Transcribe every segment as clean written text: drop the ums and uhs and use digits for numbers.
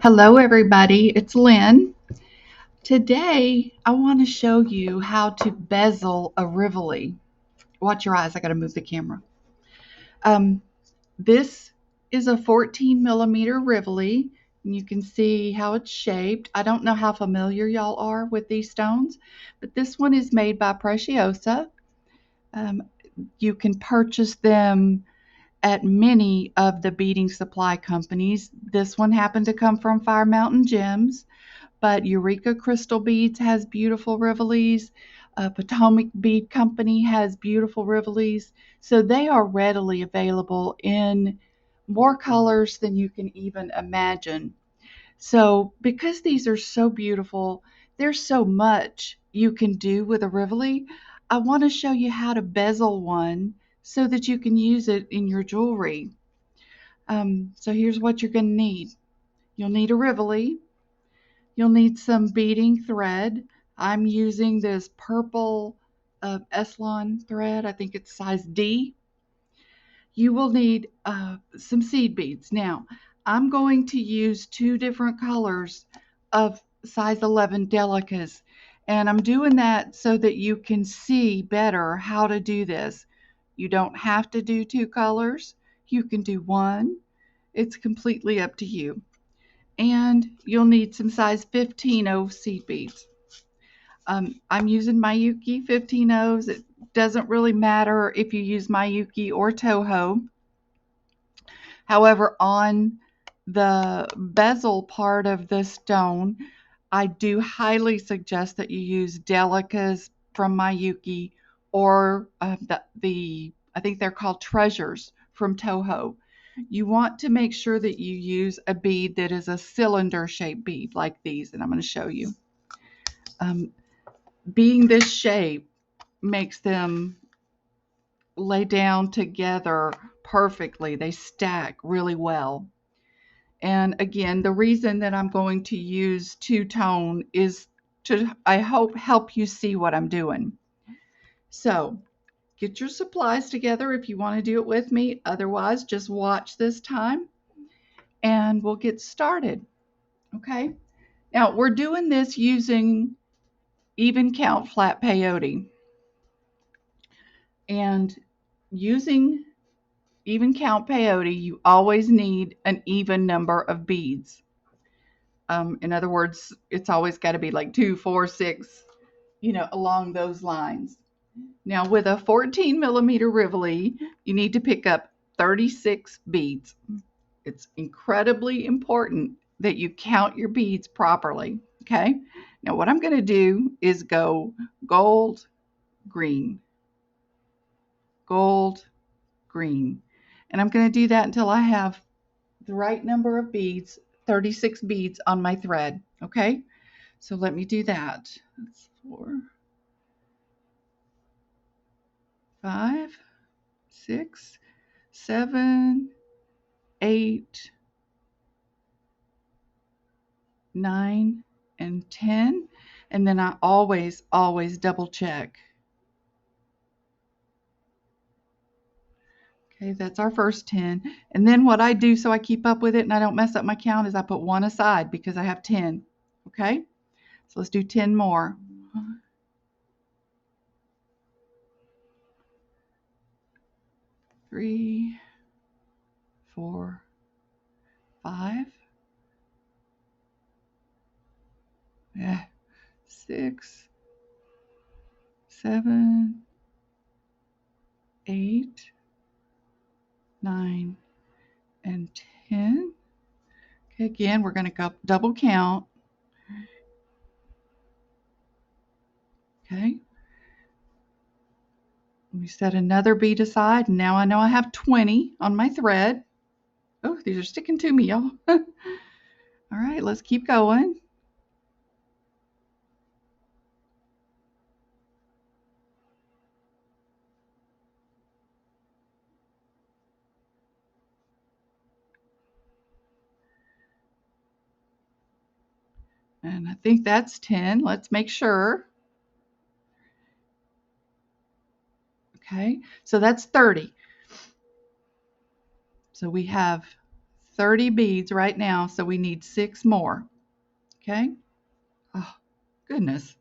Hello everybody, it's Lynn. Today I want to show you how to bezel a Rivoli. Watch your eyes, I gotta move the camera. This is a 14 millimeter Rivoli, and you can see how it's shaped. I don't know how familiar y'all are with these stones, but this one is made by Preciosa. Um, you can purchase them at many of the beading supply companies. This one happened to come from Fire Mountain Gems. But Eureka Crystal Beads has beautiful Rivolis. Potomac Bead Company has beautiful Rivolis. So they are readily available in more colors than you can even imagine. So because these are so beautiful, there's so much you can do with a Rivoli. I want to show you how to bezel one so that you can use it in your jewelry. So here's what you're going to need. You'll need a Rivoli. You'll need some beading thread. I'm using this purple S-Lon thread. I think it's size D. You will need some seed beads. Now, I'm going to use two different colors of size 11 Delicas. And I'm doing that so that you can see better how to do this. You don't have to do two colors. You can do one. It's completely up to you. And you'll need some size 15 seed beads. I'm using Myuki 15 It doesn't really matter if you use Myuki or Toho. However, on the bezel part of the stone, I do highly suggest that you use Delicas from Myuki or I think they're called Treasures from Toho. You want to make sure that you use a bead that is a cylinder shaped bead like these, and I'm going to show you. Being this shape makes them lay down together perfectly. They stack really well. And again, the reason that I'm going to use two-tone is to, I hope, help you see what I'm doing. So get your supplies together if you want to do it with me. Otherwise, just watch this time and we'll get started. Okay? Now, we're doing this using even count flat peyote. And using even count peyote, you always need an even number of beads. In other words, it's always got to be like 2, 4, 6, along those lines. Now, with a 14 millimeter Rivoli, you need to pick up 36 beads. It's incredibly important that you count your beads properly. Okay. Now, what I'm going to do is go gold, green, gold, green. And I'm going to do that until I have the right number of beads, 36 beads on my thread. Okay, so let me do that. That's 4, 5, 6, 7, 8, 9, and 10. And then I always double check. Okay, that's our first 10. And then what I do so I keep up with it and I don't mess up my count is I put one aside because I have 10. Okay, so let's do 10 more. 3, 4, 5, 6, 7, 8, 9, and 10. Okay, again, we're going to go double count. Okay. We set another bead aside, and now I know I have 20 on my thread. Oh, these are sticking to me, y'all. All right, let's keep going. And I think that's 10. Let's make sure. Okay, so that's 30. So we have 30 beads right now, so we need 6 more. Okay? Oh, goodness.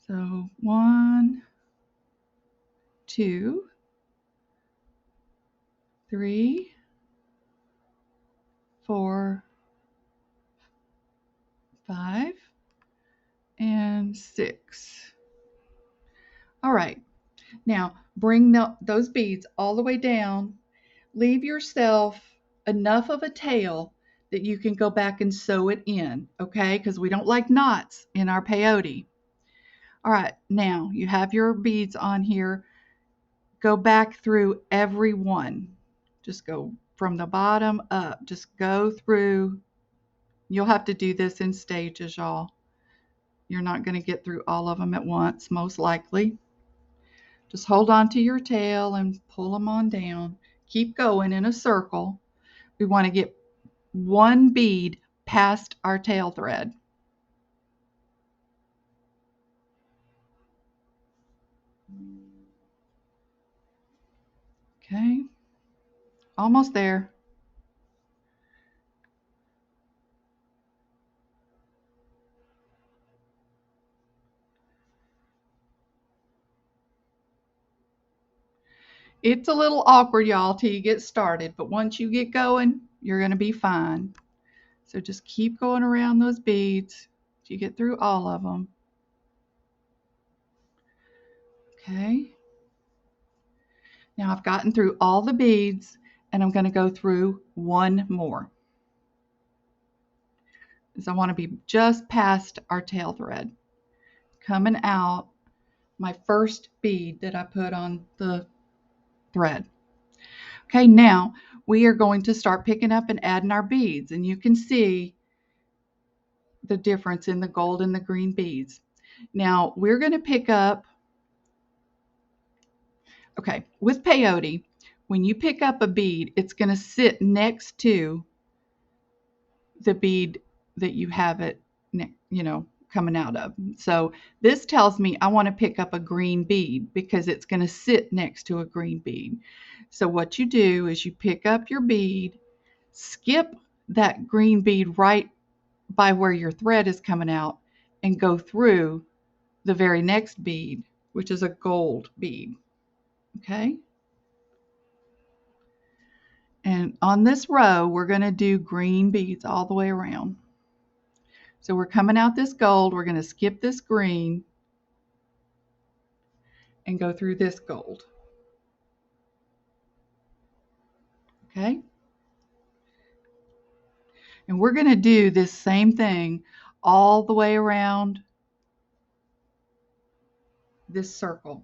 So 1, 2, 3, 4, 5, and 6. All right. Now bring those beads all the way down. Leave yourself enough of a tail that you can go back and sew it in, okay? Because we don't like knots in our peyote. All right, now you have your beads on here. Go back through every one. Just go from the bottom up. Just go through. You'll have to do this in stages, y'all. You're not going to get through all of them at once, most likely. Just hold on to your tail and pull them on down. Keep going in a circle. We want to get one bead past our tail thread. Okay, almost there. It's a little awkward, y'all, till you get started, but once you get going, you're going to be fine. So just keep going around those beads till you get through all of them. Okay. Now I've gotten through all the beads, and I'm going to go through one more. So I want to be just past our tail thread. Coming out, my first bead that I put on the thread. Okay, now we are going to start picking up and adding our beads, and you can see the difference in the gold and the green beads. Now we're going to pick up, okay, with peyote, when you pick up a bead, it's going to sit next to the bead that you have it, coming out of. So this tells me I want to pick up a green bead because it's going to sit next to a green bead. So what you do is you pick up your bead, skip that green bead right by where your thread is coming out, and go through the very next bead, which is a gold bead. Okay? And on this row, we're going to do green beads all the way around. So we're coming out this gold, we're going to skip this green and go through this gold. Okay? And we're going to do this same thing all the way around this circle.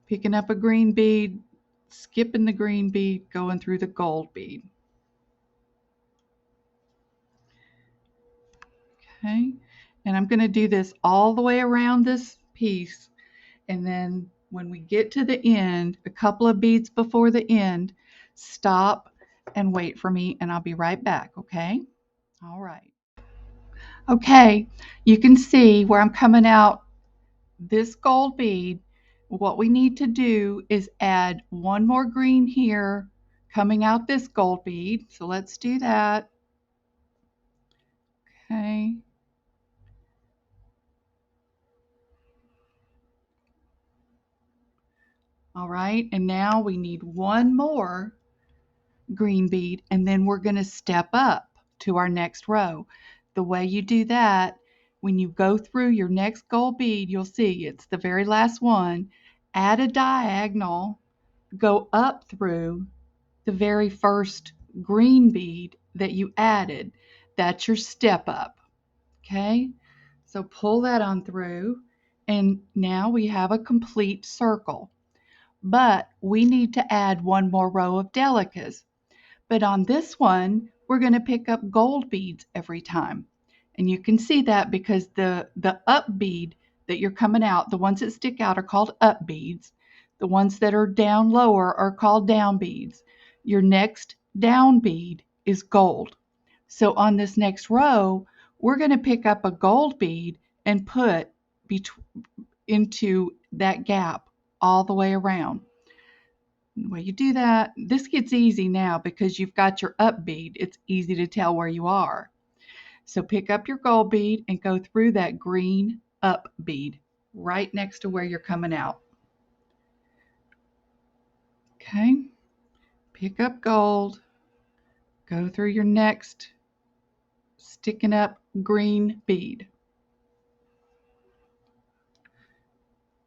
Picking up a green bead, skipping the green bead, going through the gold bead. Okay? And I'm going to do this all the way around this piece, and then when we get to the end, a couple of beads before the end, stop and wait for me, and I'll be right back, okay? All right. Okay, you can see where I'm coming out this gold bead. What we need to do is add one more green here, coming out this gold bead. So let's do that. Okay. All right, and now we need one more green bead, and then we're going to step up to our next row. The way you do that, when you go through your next gold bead, you'll see it's the very last one. Add a diagonal, go up through the very first green bead that you added. That's your step up. Okay, so pull that on through, and now we have a complete circle. But we need to add one more row of Delicas. But on this one, we're going to pick up gold beads every time. And you can see that because the up bead that you're coming out, the ones that stick out are called up beads. The ones that are down lower are called down beads. Your next down bead is gold. So on this next row, we're going to pick up a gold bead and put into that gap all the way around. And the way you do that, this gets easy now because you've got your up bead. It's easy to tell where you are. So pick up your gold bead and go through that green up bead right next to where you're coming out. Okay, pick up gold, go through your next sticking up green bead.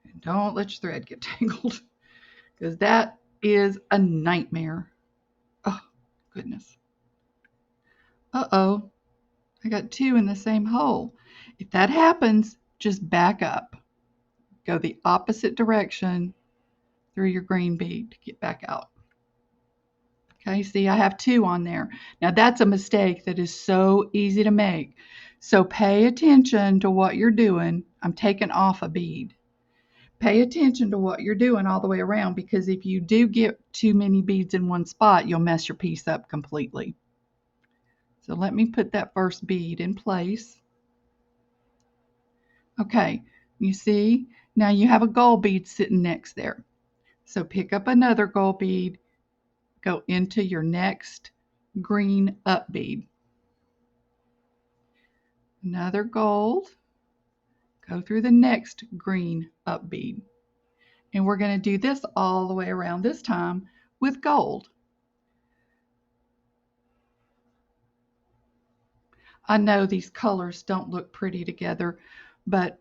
And don't let your thread get tangled because that is a nightmare. Oh, goodness. Uh-oh, I got two in the same hole. If that happens, just back up. Go the opposite direction through your green bead to get back out. Okay, see, I have two on there. Now that's a mistake that is so easy to make. So pay attention to what you're doing. I'm taking off a bead. Pay attention to what you're doing all the way around, because if you do get too many beads in one spot, you'll mess your piece up completely. So let me put that first bead in place. Okay, you see, now you have a gold bead sitting next there. So pick up another gold bead, go into your next green up bead. Another gold, go through the next green up bead. And we're going to do this all the way around, this time with gold. I know these colors don't look pretty together, but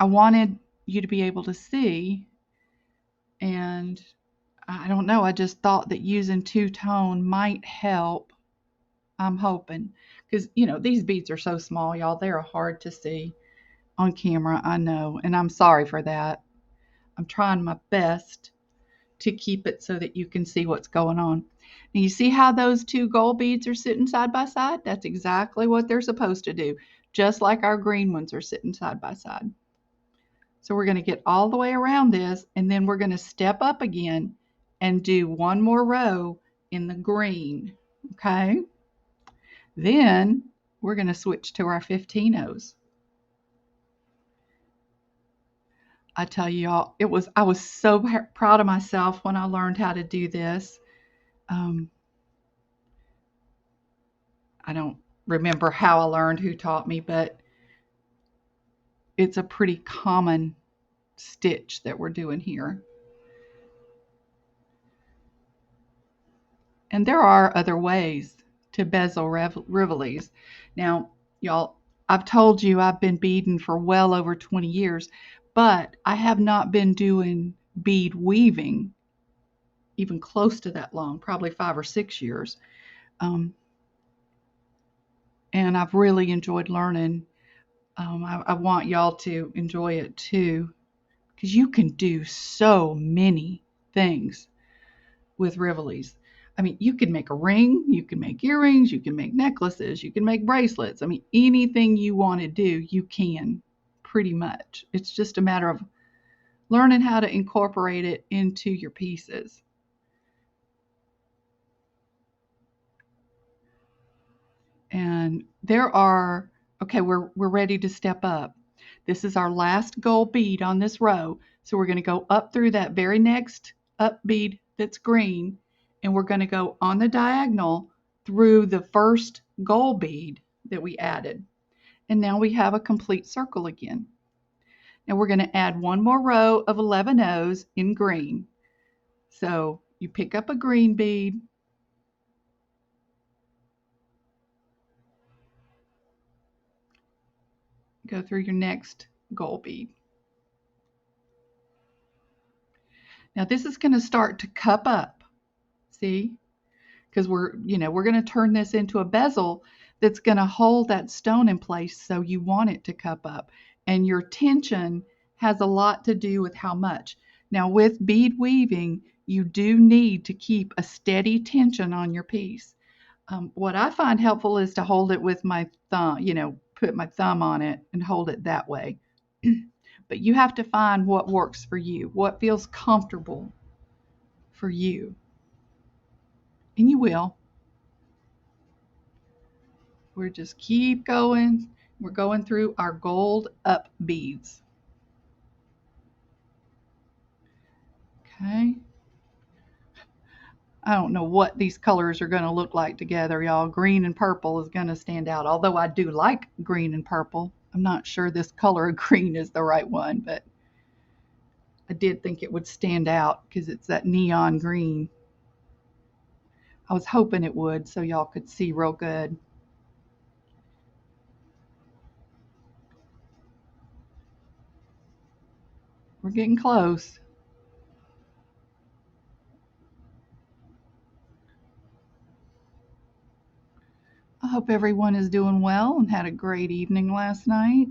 I wanted you to be able to see, and I don't know, I just thought that using two-tone might help. I'm hoping, because these beads are so small, y'all. They're hard to see on camera, I know, and I'm sorry for that. I'm trying my best to keep it so that you can see what's going on. And you see how those two gold beads are sitting side by side? That's exactly what they're supposed to do, just like our green ones are sitting side by side. So we're going to get all the way around this, and then we're going to step up again and do one more row in the green. Okay? Then we're going to switch to our 15-ohs. I tell you all, I was so proud of myself when I learned how to do this. I don't remember how I learned, who taught me, but it's a pretty common stitch that we're doing here. And there are other ways to bezel rivolis. Now, y'all, I've told you I've been beading for well over 20 years, but I have not been doing bead weaving even close to that long, probably 5 or 6 years. And I've really enjoyed learning. I want y'all to enjoy it too, because you can do so many things with rivolis. I mean, you can make a ring, you can make earrings, you can make necklaces, you can make bracelets. I mean, anything you want to do, you can, pretty much. It's just a matter of learning how to incorporate it into your pieces. And okay, we're ready to step up. This is our last gold bead on this row. So we're going to go up through that very next up bead that's green, and we're going to go on the diagonal through the first gold bead that we added. And now we have a complete circle again. Now we're going to add one more row of 11 O's in green. So you pick up a green bead, go through your next gold bead. Now this is going to start to cup up, see? Because we're going to turn this into a bezel that's going to hold that stone in place, so you want it to cup up. And your tension has a lot to do with how much. Now with bead weaving, you do need to keep a steady tension on your piece. What I find helpful is to hold it with my thumb, put my thumb on it and hold it that way. But you have to find what works for you, what feels comfortable for you. And you will. We're just keep going. We're going through our gold up beads. Okay. I don't know what these colors are going to look like together, y'all. Green and purple is going to stand out. Although I do like green and purple. I'm not sure this color of green is the right one, but I did think it would stand out because it's that neon green. I was hoping it would so y'all could see real good. We're getting close. I hope everyone is doing well and had a great evening last night.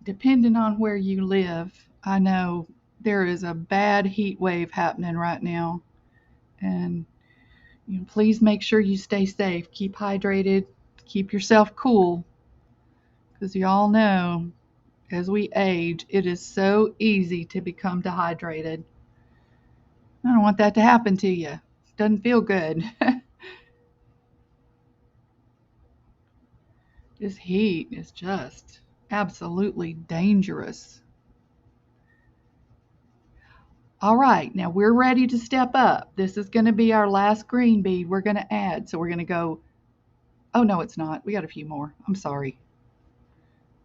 Depending on where you live, I know there is a bad heat wave happening right now. And please make sure you stay safe. Keep hydrated. Keep yourself cool. Because y'all know, as we age, it is so easy to become dehydrated. I don't want that to happen to you. Doesn't feel good. This heat is just absolutely dangerous. All right, now we're ready to step up. This is going to be our last green bead we're going to add. So we're going to go, oh no, it's not. We got a few more. I'm sorry.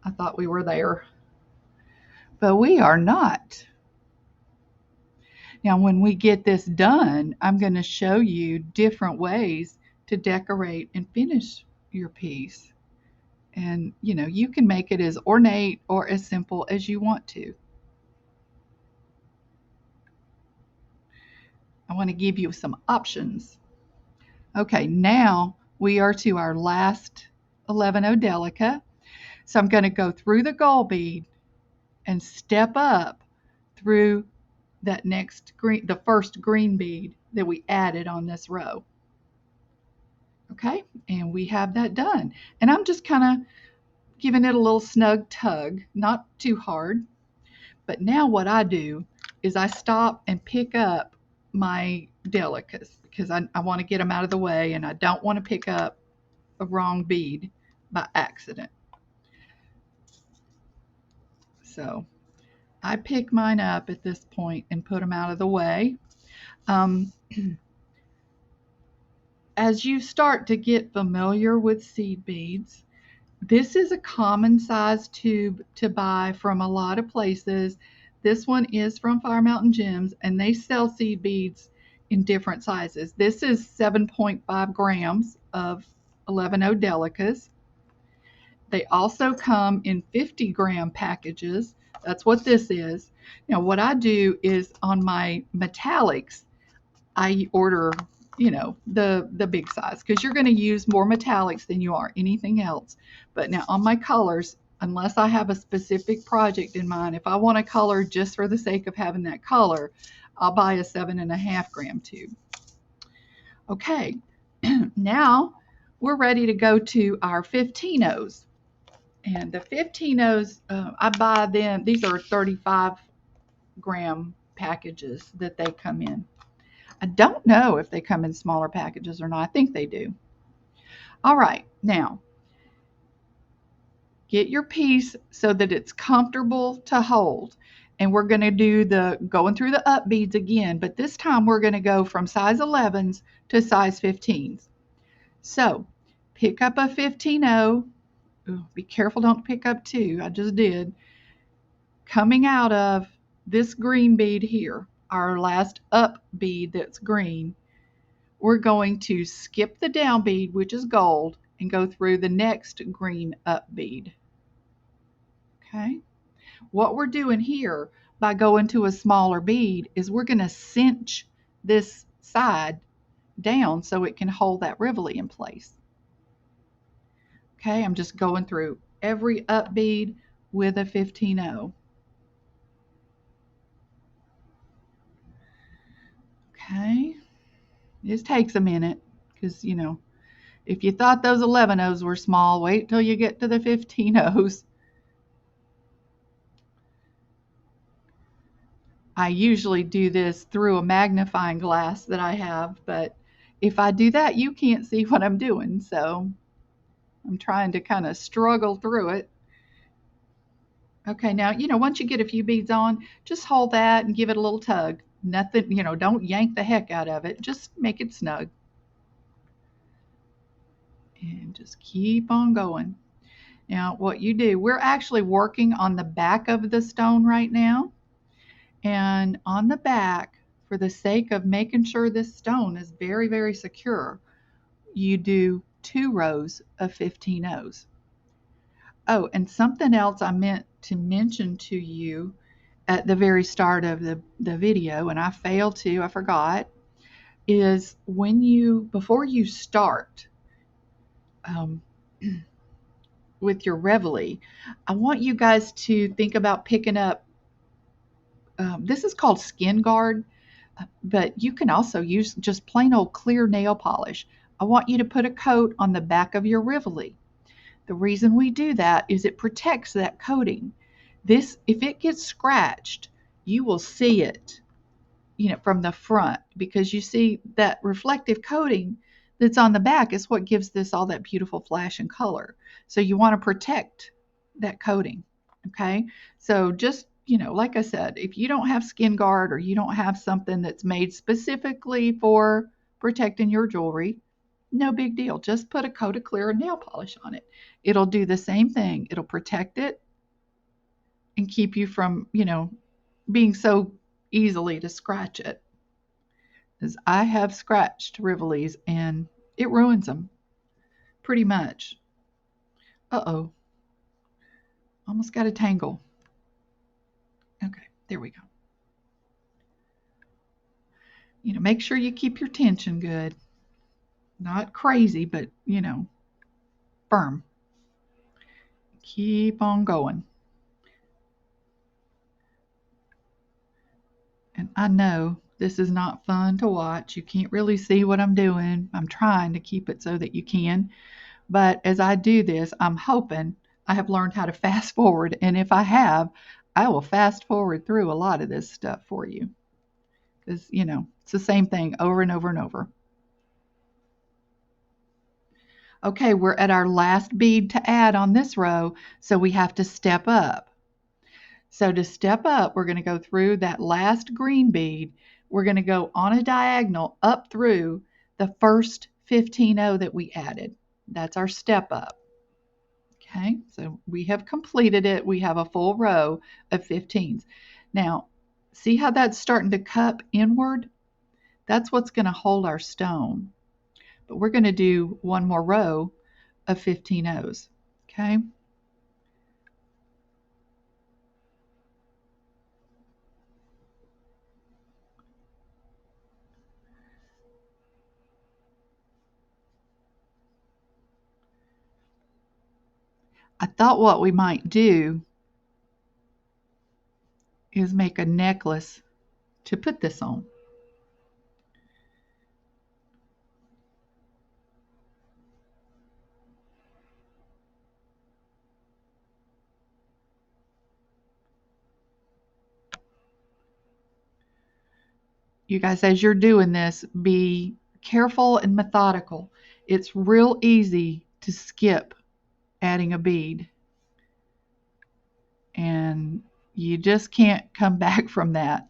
I thought we were there. But we are not. Now, when we get this done, I'm going to show you different ways to decorate and finish your piece. And, you can make it as ornate or as simple as you want to. I want to give you some options. Okay, now we are to our last 11O Delica. So I'm going to go through the gold bead and step up through that next green, the first green bead that we added on this row. Okay, and we have that done. And I'm just kind of giving it a little snug tug, not too hard. But now what I do is I stop and pick up my Delicas because I want to get them out of the way and I don't want to pick up a wrong bead by accident. So I pick mine up at this point and put them out of the way. As you start to get familiar with seed beads, this is a common size tube to buy from a lot of places. This one is from Fire Mountain Gems, and they sell seed beads in different sizes. This is 7.5 grams of 11O Delicas. They also come in 50-gram packages. That's what this is. Now, what I do is on my metallics, I order, the big size because you're going to use more metallics than you are anything else. But now on my colors, unless I have a specific project in mind, if I want a color just for the sake of having that color, I'll buy a 7.5-gram tube. Okay, now we're ready to go to our 15Os. And the 15Os, I buy them, these are 35-gram packages that they come in. I don't know if they come in smaller packages or not. I think they do. All right, now get your piece so that it's comfortable to hold. And we're going to do going through the up beads again, but this time we're going to go from size 11s to size 15s. So pick up a 15O. Ooh, be careful, don't pick up two. I just did. Coming out of this green bead here, our last up bead that's green, we're going to skip the down bead, which is gold, and go through the next green up bead. Okay? What we're doing here by going to a smaller bead is we're going to cinch this side down so it can hold that Rivoli in place. Okay, I'm just going through every up bead with a 15O. Okay, this takes a minute because, if you thought those 11Os were small, wait till you get to the 15Os. I usually do this through a magnifying glass that I have, but if I do that, you can't see what I'm doing, so I'm trying to kind of struggle through it. Okay, now, once you get a few beads on, just hold that and give it a little tug. Nothing, don't yank the heck out of it. Just make it snug. And just keep on going. Now, what you do, we're actually working on the back of the stone right now. And on the back, for the sake of making sure this stone is very, very secure, you do 2 rows of 15 O's. Oh, and something else I meant to mention to you at the very start of the video, and I forgot, is before you start um, with your Rivoli, I want you guys to think about picking up, this is called Skin Guard, but you can also use just plain old clear nail polish. I want you to put a coat on the back of your Rivoli. The reason we do that is it protects that coating. If it gets scratched, you will see it, from the front, because you see that reflective coating that's on the back is what gives this all that beautiful flash and color. So you want to protect that coating. Okay. So just, like I said, if you don't have Skin Guard or you don't have something that's made specifically for protecting your jewelry, no big deal. Just put a coat of clear nail polish on it. It'll do the same thing. It'll protect it and keep you from, being so easily to scratch it. Because I have scratched Rivolis and it ruins them pretty much. Uh-oh. Almost got a tangle. Okay, there we go. Make sure you keep your tension good. Not crazy, but, firm. Keep on going. And I know this is not fun to watch. You can't really see what I'm doing. I'm trying to keep it so that you can. But as I do this, I'm hoping I have learned how to fast forward. And if I have, I will fast forward through a lot of this stuff for you. Because, it's the same thing over and over and over. Okay, we're at our last bead to add on this row, so we have to step up. So to step up, we're going to go through that last green bead. We're going to go on a diagonal up through the first 15O that we added. That's our step up. Okay, so we have completed it. We have a full row of 15s. Now, see how that's starting to cup inward? That's what's going to hold our stone. But we're going to do one more row of 15 O's. Okay. I thought what we might do is make a necklace to put this on. You guys, as you're doing this, be careful and methodical. It's real easy to skip adding a bead, and you just can't come back from that.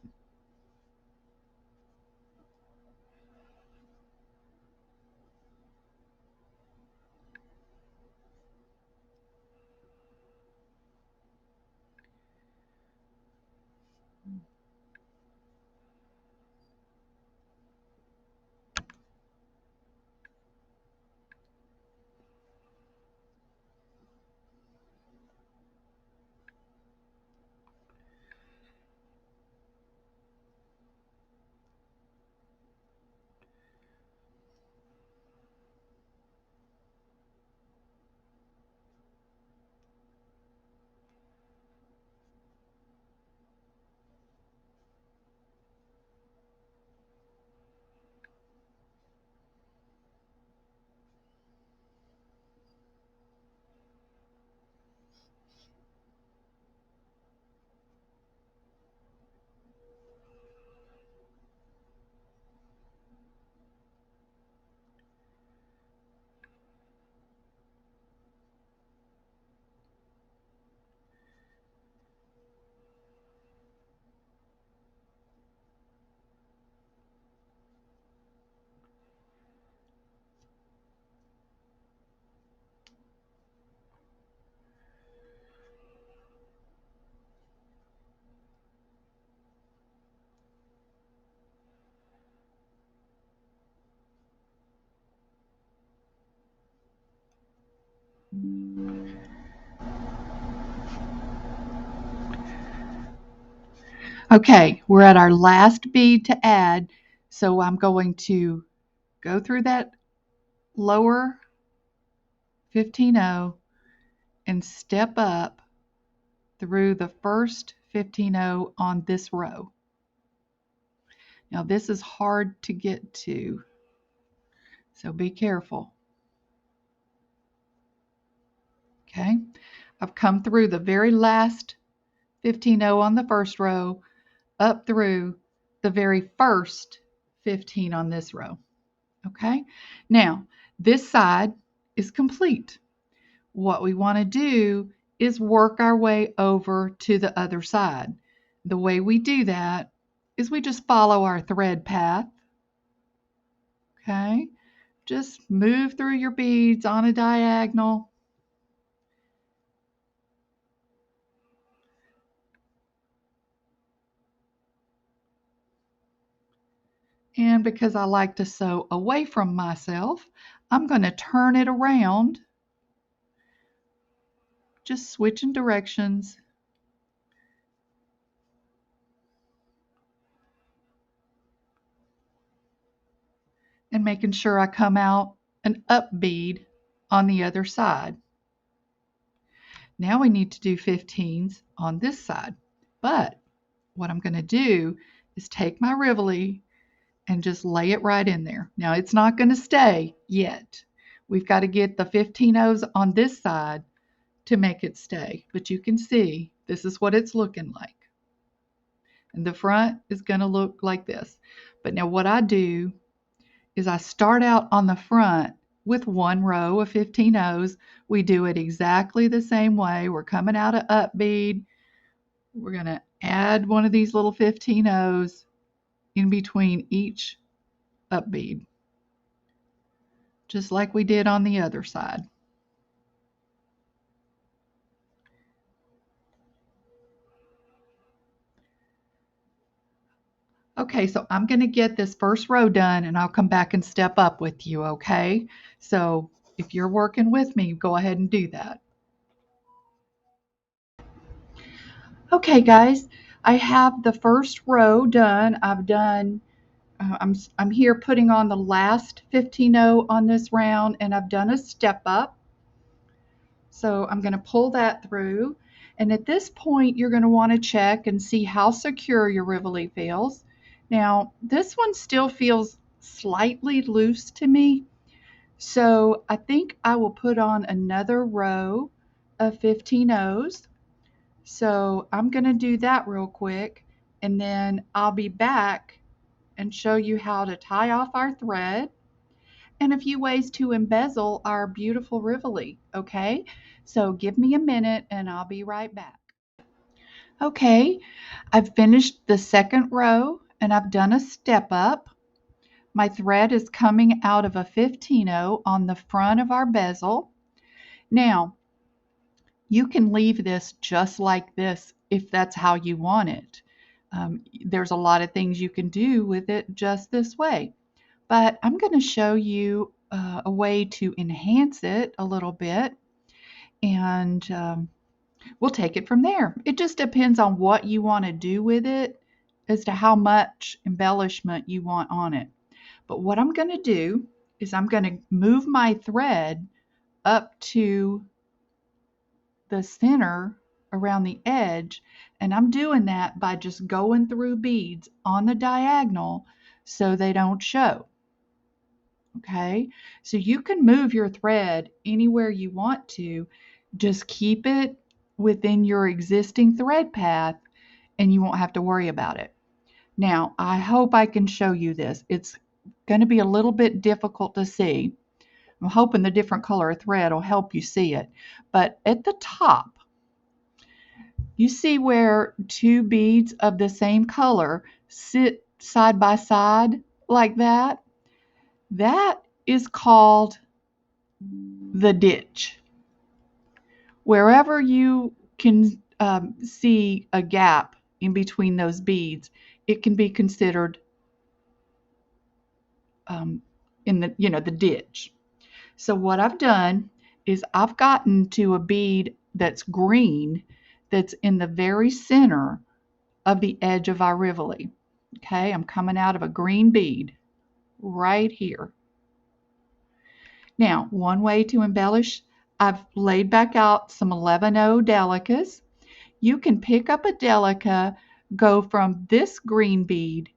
Okay, we're at our last bead to add, so I'm going to go through that lower 15-0 and step up through the first 15-0 on this row. Now this is hard to get to, so be careful. Okay, I've come through the very last 15-0 on the first row, up through the very first 15 on this row. Okay, now this side is complete. What we want to do is work our way over to the other side. The way we do that is we just follow our thread path. Okay, just move through your beads on a diagonal. And because I like to sew away from myself, I'm going to turn it around, just switching directions. And making sure I come out an up bead on the other side. Now we need to do 15s on this side. But what I'm going to do is take my Rivoli and just lay it right in there. Now it's not going to stay yet. We've got to get the 15-0s on this side to make it stay. But you can see this is what it's looking like. And the front is going to look like this. But now what I do is I start out on the front with one row of 15-0s. We do it exactly the same way. We're coming out of up bead. We're going to add one of these little 15-0s in between each up bead, just like we did on the other side. Okay, so I'm going to get this first row done and I'll come back and step up with you, okay? So if you're working with me, go ahead and do that. Okay, guys, I have the first row done. I'm here putting on the last 15-0 on this round, and I've done a step up. So I'm going to pull that through. And at this point, you're going to want to check and see how secure your Rivoli feels. Now, this one still feels slightly loose to me. So I think I will put on another row of 15-0s. So I'm going to do that real quick, and then I'll be back and show you how to tie off our thread and a few ways to embezzle our beautiful Rivoli, okay? So give me a minute and I'll be right back. Okay, I've finished the second row and I've done a step up. My thread is coming out of a 15-0 on the front of our bezel. Now, you can leave this just like this if that's how you want it. There's a lot of things you can do with it just this way. But I'm going to show you a way to enhance it a little bit, and we'll take it from there. It just depends on what you want to do with it as to how much embellishment you want on it. But what I'm going to do is I'm going to move my thread up to the center around the edge, and I'm doing that by just going through beads on the diagonal so they don't show. Okay, so you can move your thread anywhere you want to. Just keep it within your existing thread path and you won't have to worry about it. Now, I hope I can show you this. It's going to be a little bit difficult to see. I'm hoping the different color of thread will help you see it. But at the top, you see where two beads of the same color sit side by side like that? That is called the ditch. Wherever you can see a gap in between those beads, it can be considered in the ditch. So what I've done is I've gotten to a bead that's green that's in the very center of the edge of our Rivoli. Okay, I'm coming out of a green bead right here. Now, one way to embellish, I've laid back out some 11-0 Delicas. You can pick up a Delica, go from this green bead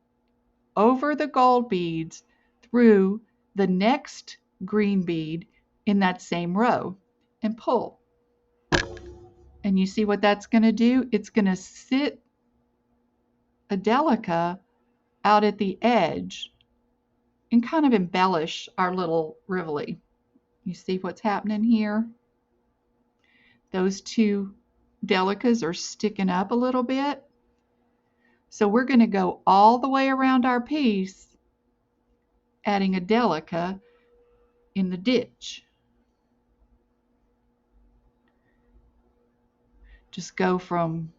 over the gold beads through the next green bead in that same row and pull. And you see what that's going to do? It's going to sit a Delica out at the edge and kind of embellish our little Rivoli. You see what's happening here? Those two Delicas are sticking up a little bit. So we're going to go all the way around our piece, adding a Delica in the ditch. Just go from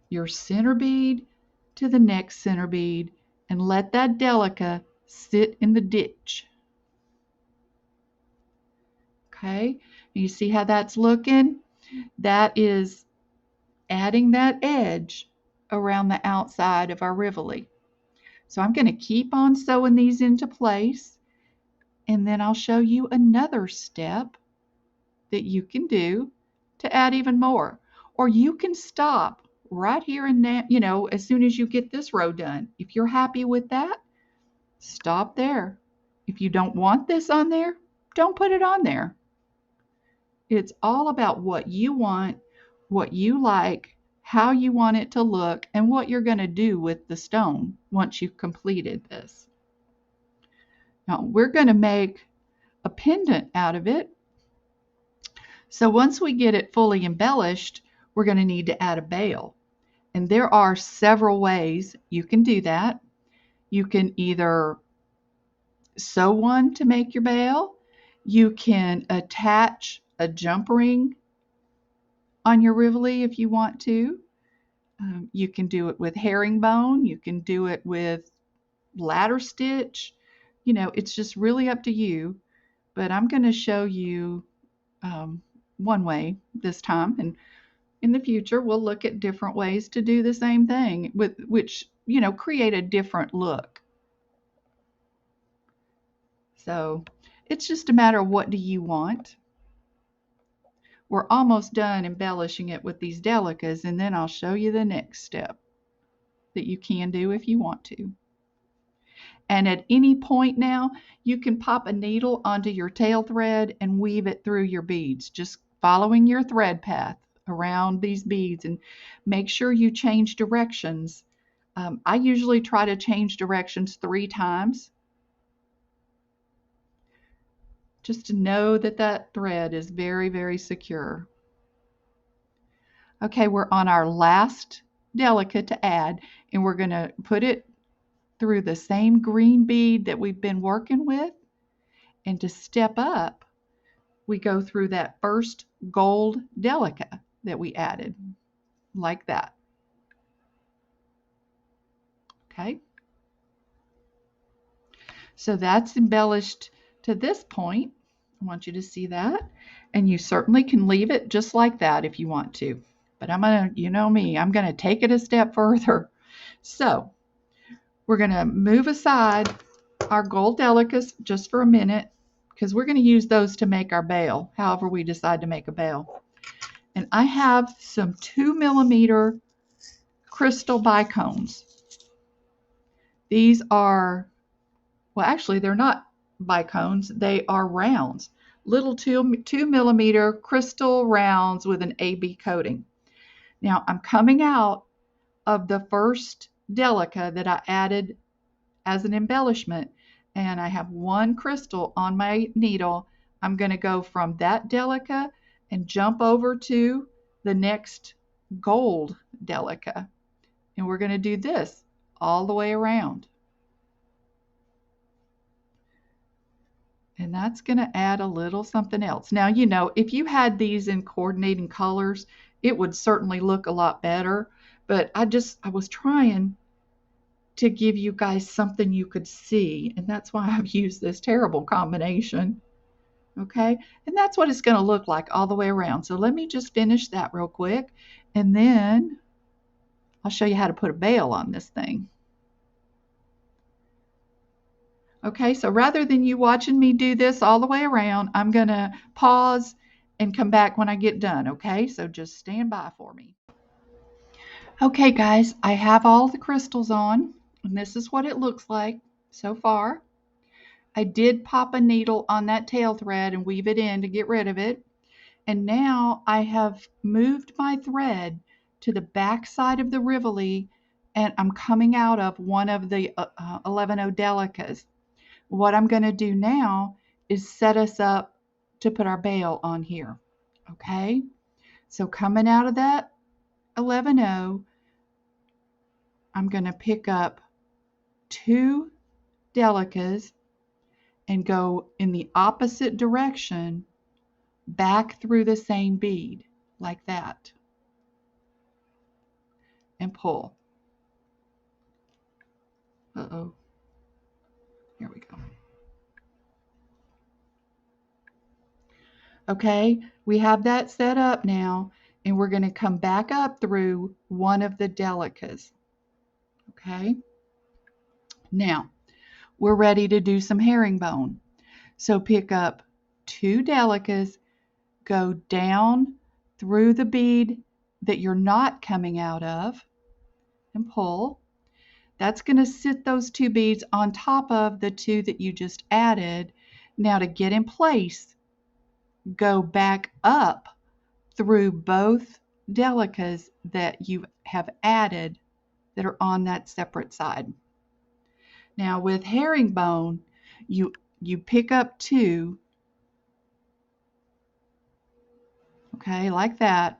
your center bead to the next center bead and let that Delica sit in the ditch. Okay, you see how that's looking? That is adding that edge around the outside of our Rivoli. So I'm going to keep on sewing these into place, and then I'll show you another step that you can do to add even more. Or you can stop right here and now, as soon as you get this row done. If you're happy with that, stop there. If you don't want this on there, don't put it on there. It's all about what you want, what you like, how you want it to look, and what you're going to do with the stone once you've completed this. Now, we're going to make a pendant out of it. So once we get it fully embellished, we're going to need to add a bail. And there are several ways you can do that. You can either sew one to make your bail. You can attach a jump ring on your Rivoli if you want to. You can do it with herringbone. You can do it with ladder stitch. It's just really up to you. But I'm going to show you one way this time. And in the future, we'll look at different ways to do the same thing, which create a different look. So it's just a matter of what do you want. We're almost done embellishing it with these Delicas, and then I'll show you the next step that you can do if you want to. And at any point now, you can pop a needle onto your tail thread and weave it through your beads, just following your thread path around these beads, and make sure you change directions. I usually try to change directions 3 times, just to know that that thread is very, very secure. Okay, we're on our last Delica to add, and we're going to put it through the same green bead that we've been working with. And to step up, we go through that first gold Delica that we added, like that. Okay, so that's embellished to this point. I want you to see that, and you certainly can leave it just like that if you want to, but I'm gonna, you know me, I'm gonna take it a step further. So we're gonna move aside our gold Delicas just for a minute, because we're gonna use those to make our bail, however we decide to make a bail. And I have some 2mm crystal bicones. These are, well, actually they're not bicones, they are rounds, little 2mm crystal rounds with an AB coating. Now I'm coming out of the first Delica that I added as an embellishment, and I have one crystal on my needle. I'm going to go from that Delica and jump over to the next gold Delica, and we're going to do this all the way around. And that's going to add a little something else. Now, if you had these in coordinating colors, it would certainly look a lot better. But I was trying to give you guys something you could see. And that's why I've used this terrible combination. Okay, and that's what it's going to look like all the way around. So let me just finish that real quick, and then I'll show you how to put a bail on this thing. Okay, so rather than you watching me do this all the way around, I'm going to pause and come back when I get done, okay? So just stand by for me. Okay, guys, I have all the crystals on, and this is what it looks like so far. I did pop a needle on that tail thread and weave it in to get rid of it. And now I have moved my thread to the back side of the Rivoli, and I'm coming out of one of the 11 Delicas. What I'm going to do now is set us up to put our bail on here. Okay, so coming out of that 11 I'm going to pick up 2 Delicas and go in the opposite direction back through the same bead like that and pull. Uh-oh. Here we go. Okay, we have that set up now, and we're going to come back up through one of the Delicas. Okay, now we're ready to do some herringbone. So pick up 2 Delicas, go down through the bead that you're not coming out of, and pull. That's going to sit those 2 beads on top of the 2 that you just added. Now to get in place, go back up through both Delicas that you have added that are on that separate side. Now with herringbone, you pick up 2, okay, like that.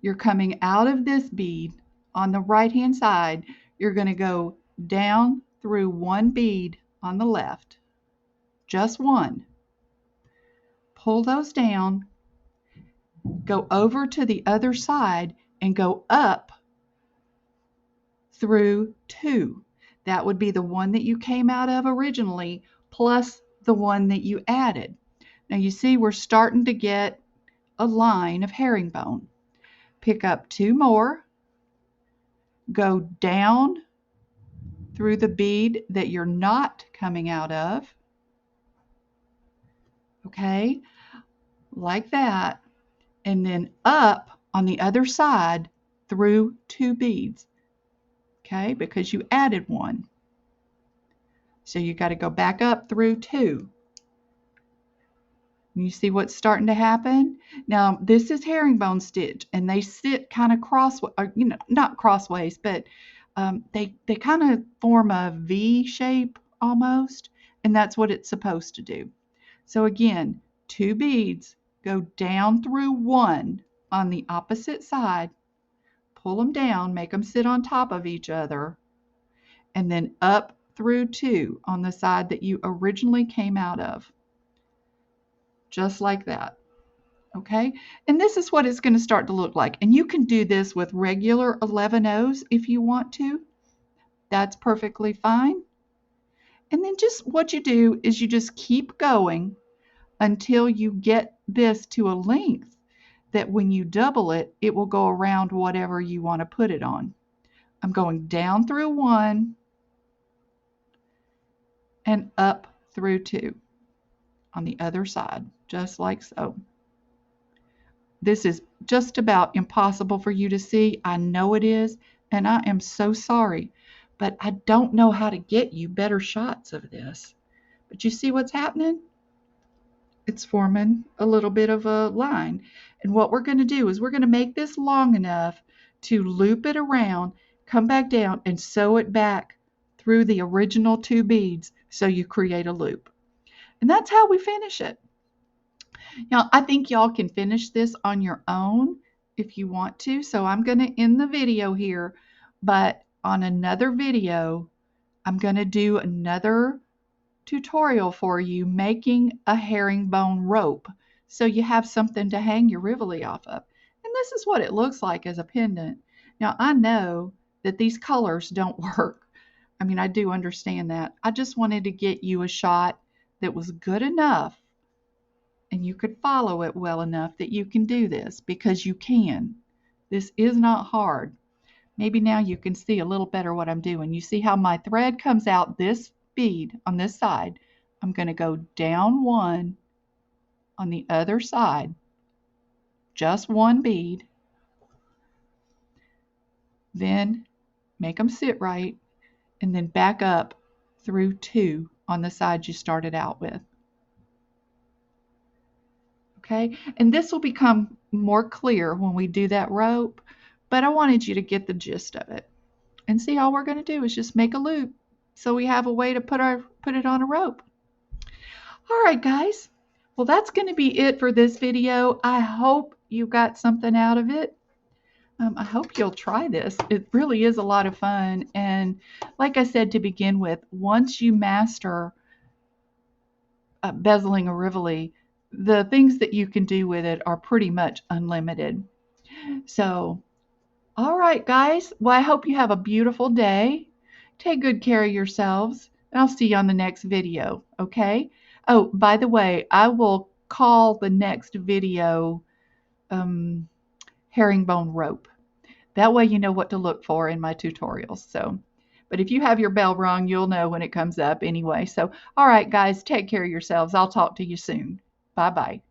You're coming out of this bead on the right hand side. You're going to go down through 1 bead on the left, just 1. Pull those down, go over to the other side and go up through 2. That would be the one that you came out of originally plus the one that you added. Now you see we're starting to get a line of herringbone. Pick up 2 more, go down through the bead that you're not coming out of, okay, like that, and then up on the other side through 2 beads, okay, because you added 1. So you got to go back up through 2. You see what's starting to happen? Now this is herringbone stitch, and they sit kind of crossways, or, you know, not crossways, but they kind of form a V shape almost, and that's what it's supposed to do. So again, 2 beads, go down through 1 on the opposite side, pull them down, make them sit on top of each other, and then up through 2 on the side that you originally came out of. Just like that. Okay, and this is what it's going to start to look like. And you can do this with regular 11/0s if you want to. That's perfectly fine. And then just what you do is you just keep going until you get this to a length that when you double it, it will go around whatever you want to put it on. I'm going down through 1 and up through 2 on the other side, just like so. This is just about impossible for you to see. I know it is, and I am so sorry, but I don't know how to get you better shots of this. But you see what's happening? It's forming a little bit of a line. And what we're going to do is we're going to make this long enough to loop it around, come back down, and sew it back through the original 2 beads so you create a loop. And that's how we finish it. Now, I think y'all can finish this on your own if you want to. So I'm going to end the video here, but on another video, I'm going to do another tutorial for you making a herringbone rope so you have something to hang your Rivoli off of. And this is what it looks like as a pendant. Now, I know that these colors don't work. I mean, I do understand that. I just wanted to get you a shot that was good enough and you could follow it well enough that you can do this, because you can. This is not hard. Maybe now you can see a little better what I'm doing. You see how my thread comes out this bead on this side. I'm going to go down one on the other side, just one bead, then make them sit right, and then back up through two on the side you started out with. Okay, and this will become more clear when we do that rope, but I wanted you to get the gist of it. And see, all we're going to do is just make a loop so we have a way to put it on a rope. All right, guys. Well, that's going to be it for this video. I hope you got something out of it. I hope you'll try this. It really is a lot of fun. And like I said to begin with, once you master bezeling a Rivoli, the things that you can do with it are pretty much unlimited. So, all right, guys. Well, I hope you have a beautiful day. Take good care of yourselves, and I'll see you on the next video, okay? Oh, by the way, I will call the next video herringbone rope. That way you know what to look for in my tutorials. So, but if you have your bell rung, you'll know when it comes up anyway. So, all right, guys, take care of yourselves. I'll talk to you soon. Bye-bye.